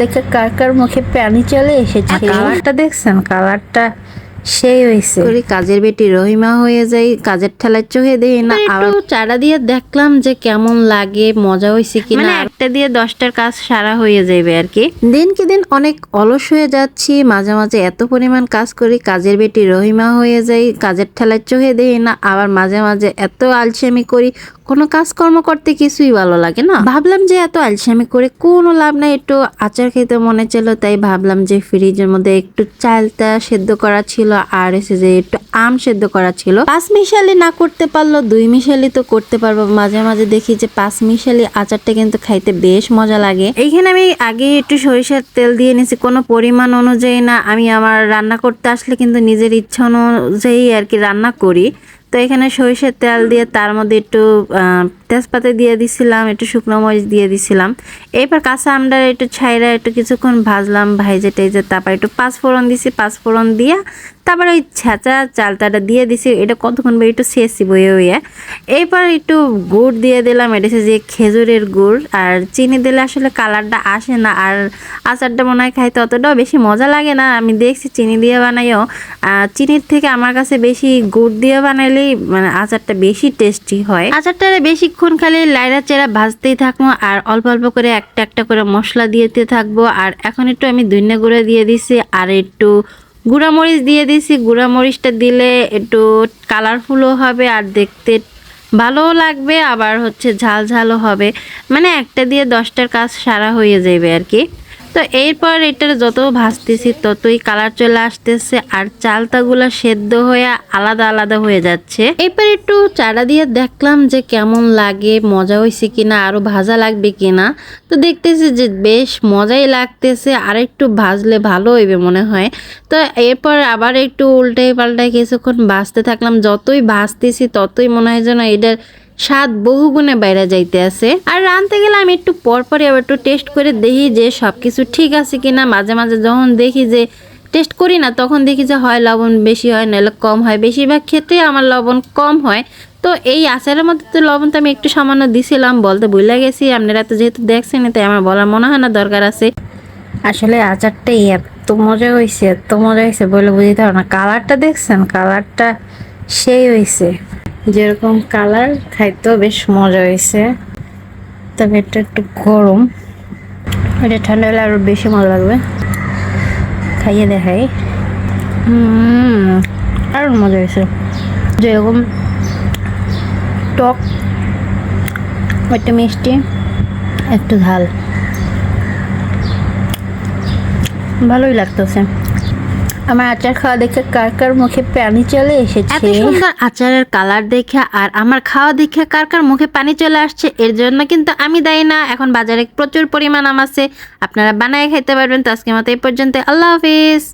দেখে কার কার মুখে পানি চলে এসেছে। কালারটা দেখছেন, কালারটা সেই হয়েছে। কাজের বেটি রহিমা হয়ে যাই, কাজের ঠেলায় চোখে দেই না। আবার চারা দিয়ে দেখলাম যে কেমন লাগে, মজা হয়েছে কিনা। মানে একটা দিয়ে 10টার কাজ সারা হয়ে যাবে আর কি। দিনকে দিন অনেক অলস হয়ে যাচ্ছি, মাঝে মাঝে এত পরিমাণ কাজ করি, কাজের বেটি রহিমা হয়ে যাই, কাজের ঠেলায় চোখে দেই না। আবার মাঝে মাঝে এত আলসেমি করি, কোনো কাজকর্ম করতে কিছুই ভালো লাগে না। ভাবলাম যে এত আলসেমি করে কোনো লাভ নাই, একটু আচার খেতে মনে ছিল, তাই ভাবলাম যে ফ্রিজের মধ্যে একটু চালটা সেদ্ধ করা ছিল আর এসে যে একটু আম সেদ্ধ করা ছিল। 5 মিশালি না করতে পারলো 2 মিশালি তো করতে পারবো। মাঝে মাঝে দেখি যে 5 মিশালি আচারটা কিন্তু খাইতে বেশ মজা লাগে। এইখানে আমি আগে একটু সরিষার তেল দিয়ে নিয়েছি, কোনো পরিমাণ অনুযায়ী না। আমি আমার রান্না করতে আসলে কিন্তু নিজের ইচ্ছা অনুযায়ী আর কি রান্না করি। তো এখানে সরিষার তেল দিয়ে তার মধ্যে একটু তেজপাতা দিয়ে দিছিলাম, একটু শুকনো মরিচ দিয়ে দিছিলাম। এরপর কাঁচা আমটা একটু ছাইরা একটু কিছুক্ষণ ভাজলাম, ভাইজে টেজে তারপর একটু পাঁচফোড়ন দিছি। পাঁচফোড়ন দিয়া তারপরে ওই ছেঁচা চালটাটা দিয়ে দিছি। এটা কতক্ষণ একটু ছেঁচি বয়ে হয়ে। এরপর একটু গুড় দিয়ে দিলাম, এটা হচ্ছে যে খেজুরের গুড়। আর চিনি দিলে আসলে কালারটা আসে না, আর আচারটা মনে হয় খাইতে অতটাও বেশি মজা লাগে না। আমি দেখছি চিনি দিয়ে বানাইও, চিনির থেকে আমার কাছে বেশি গুড় দিয়ে বানাইলেই মানে আচারটা বেশি টেস্টি হয়। আচারটা বেশিক্ষণ খালি লাইরা চেরা ভাজতেই থাকবো, আর অল্প অল্প করে একটা একটা করে মশলা দিতে থাকবো। আর এখন একটু আমি ধনিয়া গুঁড়া দিয়ে দিছি, আর একটু গুঁড়ামরিচ দিয়ে দিছি। গুঁড়ামরিচটা দিলে একটু কালারফুলও হবে আর দেখতে ভালোও লাগবে, আবার হচ্ছে ঝাল ঝালও হবে। মানে একটা দিয়ে 10টার কাজ সারা হয়ে যাবে আর কি। তো এরপর এটা যত ভাজতেছি ততই কালার চলে আসতেছে, আর চালতাগুলো সেদ্ধ হয়ে আলাদা আলাদা হয়ে যাচ্ছে। এরপর একটু চারা দিয়ে দেখলাম যে কেমন লাগে, মজা হয়েছে কিনা, আরো ভাজা লাগবে কিনা। তো দেখতেছি যে বেশ মজাই লাগতেছে, আর একটু ভাজলে ভালো হইবে মনে হয়। তো এরপর আবার একটু উল্টাই পাল্টাই কিছুক্ষণ ভাজতে থাকলাম। যতই ভাজতেছি ততই মনে হয় যেন এটার স্বাদ বহুগুণে বাইরে যাইতে আছে। আর রাঁধতে গেলে আমি একটু পরপরই আবার একটু টেস্ট করে দেখি যে সবকিছু ঠিক আছে কিনা। মাঝে মাঝে যখন দেখি যে টেস্ট করি না, তখন দেখি যে হয় লবণ বেশি হয়, নাহলে কম হয়। বেশিরভাগ ক্ষেত্রে আমার লবণ কম হয়। তো এই আচারের মধ্যে তো লবণ তো আমি একটু সামান্য দিছিলাম, বলতে ভুলে গেছি। আপনারা তো যেহেতু দেখছেন, তাই আমার বলার মনে হয় না দরকার আছে। আসলে আচারটাই এত মজা হয়েছে, এত মজা হয়েছে বলে বুঝতে পারো না। কালারটা দেখছেন, কালারটা সেই হয়েছে। যেরকম কালার খাইতেও বেশ মজা হয়েছে। তবে এটা একটু গরম, এটা ঠান্ডা হলে আরো বেশি মজা লাগবে। খাইয়ে দেখাই। আরো মজা হয়েছে। যেরকম টক, একটু মিষ্টি, একটু ঝাল, ভালোই লাগতেছে। আমার আচার খাওয়া দেখে কার কার মুখে পানি চলে এসেছে। এত সুন্দর আচারের কালার দেখে আর আমার খাওয়া দেখে কার কার মুখে পানি চলে আসছে, এর জন্য কিন্তু আমি দায়ী না। এখন বাজারে প্রচুর পরিমাণ আম আছে, আপনারা বানায় খাইতে পারবেন। তো আজকের মতো এই পর্যন্ত, আল্লাহ হাফিজ।